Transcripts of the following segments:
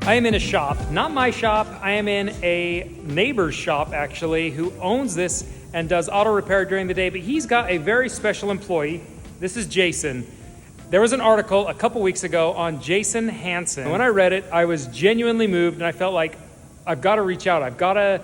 I am in a shop, not my shop. I am in a neighbor's shop actually, who owns this and does auto repair during the day, but he's got a very special employee. This is Jason. There was an article a couple weeks ago on Jason Hansen. When I read it, I was genuinely moved and I felt like I've got to reach out. I've got to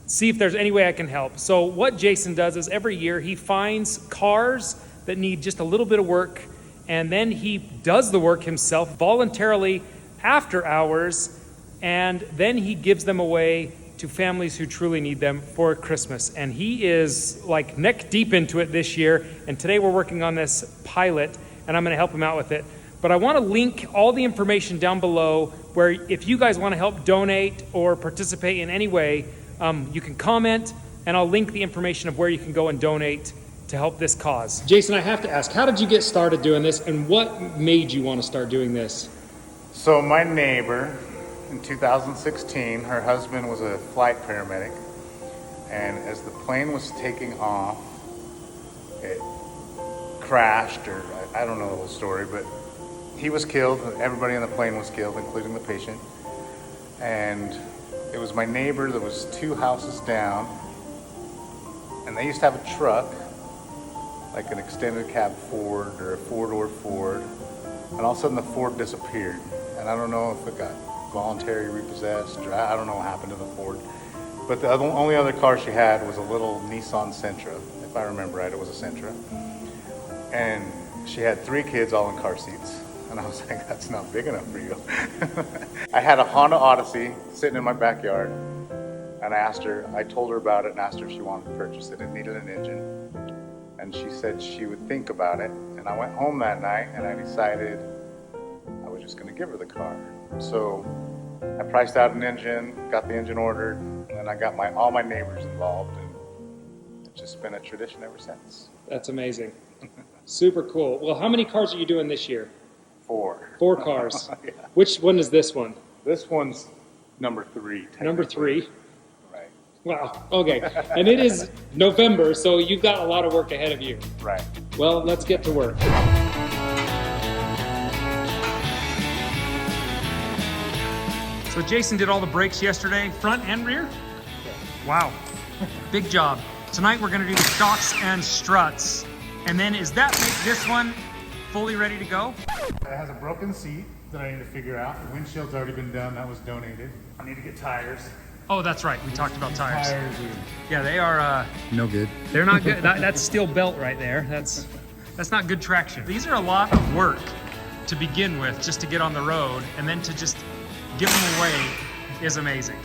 see if there's any way I can help. So what Jason does is every year he finds cars that need just a little bit of work, and then he does the work himself voluntarily after hours, and then he gives them away to families who truly need them for Christmas. And he is like neck deep into it this year, and today we're working on this pilot, and I'm going to help him out with it. But I want to link all the information down below where if you guys want to help donate or participate in any way, you can comment, and I'll link the information of where you can go and donate to help this cause. Jason, I have to ask, how did you get started doing this, and what made you want to start doing this? So my neighbor, in 2016, her husband was a flight paramedic, and as the plane was taking off, it crashed, or I don't know the whole story, but he was killed. Everybody on the plane was killed, including the patient. And it was my neighbor that was 2 houses down, and they used to have a truck, like an extended cab Ford or a 4-door Ford, and all of a sudden the Ford disappeared. And I don't know if it got voluntary repossessed, or I don't know what happened to the Ford. But the only other car she had was a little Nissan Sentra. If I remember right, it was a Sentra. And she had 3 kids all in car seats. And I was like, that's not big enough for you. I had a Honda Odyssey sitting in my backyard, and I told her about it and asked her if she wanted to purchase it. It needed an engine. And she said she would think about it. And I went home that night and I decided I was just gonna give her the car. So I priced out an engine, got the engine ordered, and I got all my neighbors involved, and it's just been a tradition ever since. That's amazing. Super cool. Well, how many cars are you doing this year? 4. 4 cars. Yeah. Which one is this one? This one's number 3. Number 3. Right. Wow. Okay. And it is November, so you've got a lot of work ahead of you. Right. Well, let's get to work. So Jason did all the brakes yesterday, front and rear? Wow. Big job. Tonight we're going to do the shocks and struts. And then is that make this one fully ready to go? It has a broken seat that I need to figure out. The windshield's already been done. That was donated. I need to get tires. Oh, that's right. We talked about tires. Tires. Yeah, they are No good. they're not good. That's steel belt right there. That's not good traction. These are a lot of work to begin with, just to get on the road, and then to just give them away is amazing.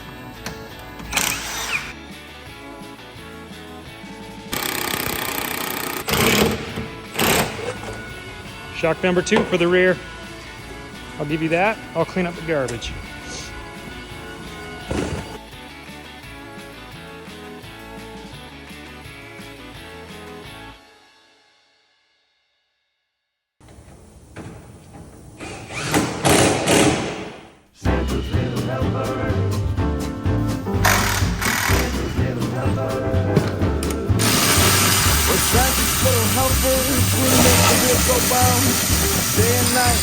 Shock number 2 for the rear. I'll give you that. I'll clean up the garbage. Day and night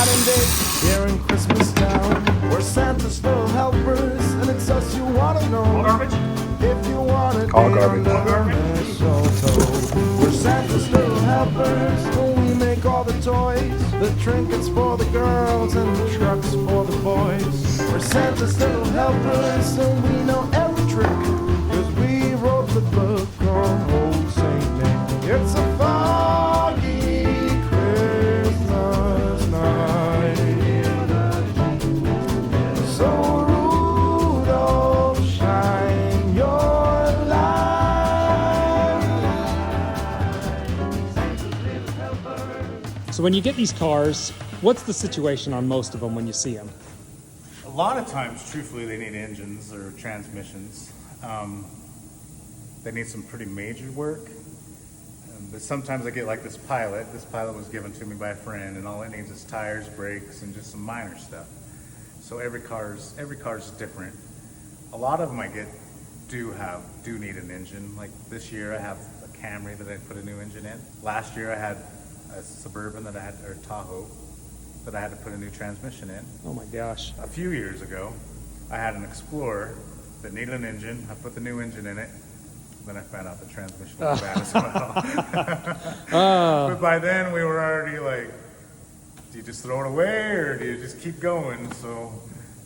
and day, here in Christmas town. We're Santa's little helpers, and it's us you want to know. All garbage? If you want it, All garbage. We're Santa's little helpers, and we make all the toys, the trinkets for the girls and the trucks for the boys. We're Santa's little helpers, and we know every trick, 'cause we wrote the book on old Saint Nick. It's a foggy Christmas night, so Rudolph, shine your light. So when you get these cars, what's the situation on most of them when you see them? A lot of times, truthfully, they need engines or transmissions. They need some pretty major work. But sometimes I get like this pilot. This pilot was given to me by a friend, and all it needs is tires, brakes, and just some minor stuff. So every car's different. A lot of them I get do need an engine. Like this year, I have a Camry that I put a new engine in. Last year, I had a Suburban that I had, or Tahoe, that I had to put a new transmission in. Oh my gosh. A few years ago, I had an Explorer that needed an engine. I put the new engine in it. Then I found out the transmission was bad as well. But by then we were already like, do you just throw it away or do you just keep going? So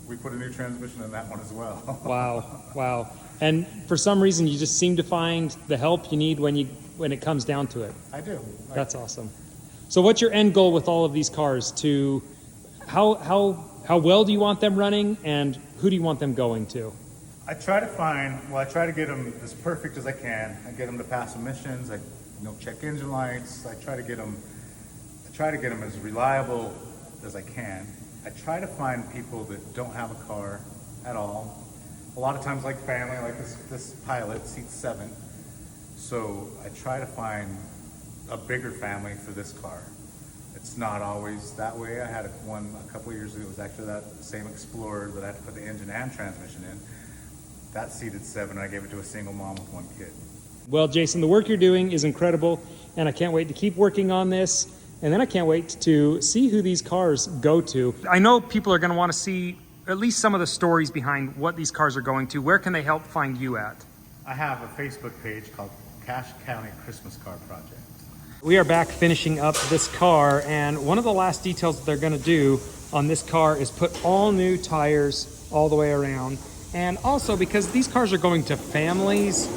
we put a new transmission in that one as well. Wow, wow. And for some reason, you just seem to find the help you need when it comes down to it. I do. That's awesome. So what's your end goal with all of these cars? To how well do you want them running, and who do you want them going to? I try to get them as perfect as I can. I get them to pass emissions. I check engine lights. I try to get them as reliable as I can. I try to find people that don't have a car at all. A lot of times, like family, like this Pilot seats 7. So I try to find a bigger family for this car. It's not always that way. I had one a couple of years ago. It was actually that same Explorer that I had to put the engine and transmission in. That seated 7. I gave it to a single mom with 1 kid. Well, Jason, the work you're doing is incredible, and I can't wait to keep working on this. And then I can't wait to see who these cars go to. I know people are going to want to see at least some of the stories behind what these cars are going to. Where can they help find you at? I have a Facebook page called Cache County Christmas Car Project. We are back finishing up this car, and one of the last details that they're going to do on this car is put all new tires all the way around. And also, because these cars are going to families,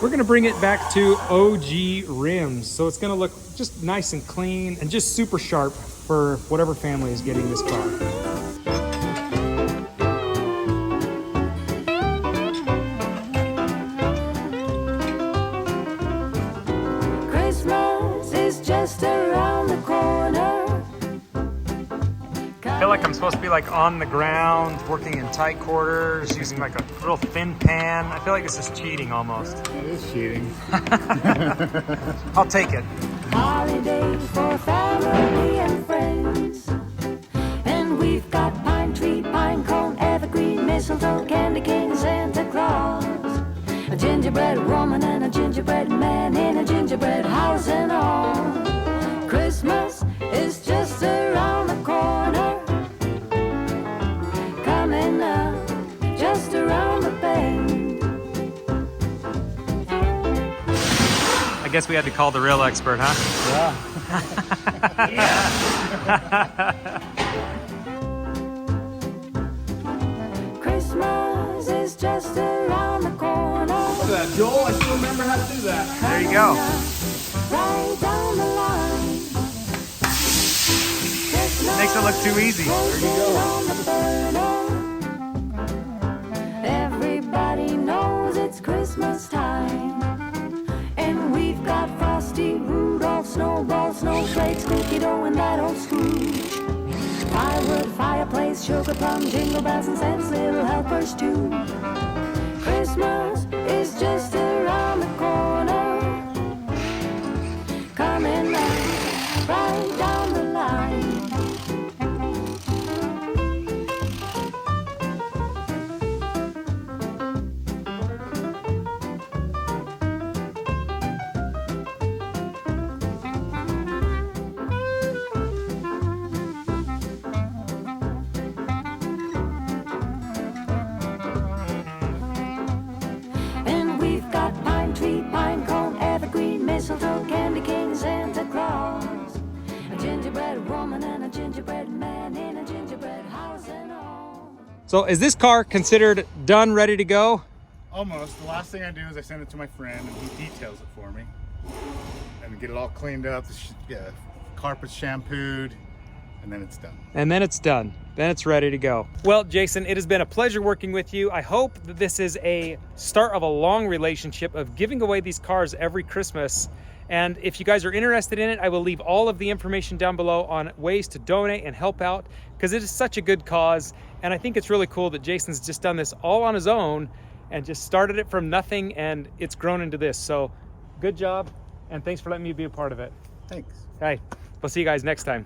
we're going to bring it back to OG rims. So it's going to look just nice and clean and just super sharp for whatever family is getting this car. Christmas is just around the corner. I feel like I'm supposed to be like on the ground, working in tight quarters, using like a real thin pan. I feel like this is cheating almost. It is cheating. I'll take it. Holiday for family and friends. And we've got pine tree, pine cone, evergreen, mistletoe, candy cane, Santa Claus. A gingerbread woman and a gingerbread man in a gingerbread house and all. Christmas is just around the corner. Coming up, just around the bend. I guess we had to call the real expert, huh? Christmas is just around the corner. Look at that, Joel. I still remember how to do that. There you go. Right down the line. Makes it look too easy. There you go. Everybody knows it's Christmas time. And we've got Frosty, Rudolph, Snowball, Snowflakes, cookie dough, and that old Scrooge. Firewood, fireplace, sugar plum, jingle bells, and Santa's little helpers too. Christmas is just around the corner. Coming up, right down the line. And we've got pine tree, pine cone, evergreen, mistletoe, candy cane, Santa Claus. A gingerbread woman and a gingerbread man in a gingerbread house and all. So is this car considered done, ready to go? Almost. The last thing I do is I send it to my friend and he details it for me. And get it all cleaned up, the carpet's shampooed, and then it's done. And then it's done. Then it's ready to go. Well, Jason, it has been a pleasure working with you. I hope that this is a start of a long relationship of giving away these cars every Christmas. And if you guys are interested in it, I will leave all of the information down below on ways to donate and help out, because it is such a good cause. And I think it's really cool that Jason's just done this all on his own and just started it from nothing, and it's grown into this. So good job, and thanks for letting me be a part of it. Thanks. Hey, we'll see you guys next time.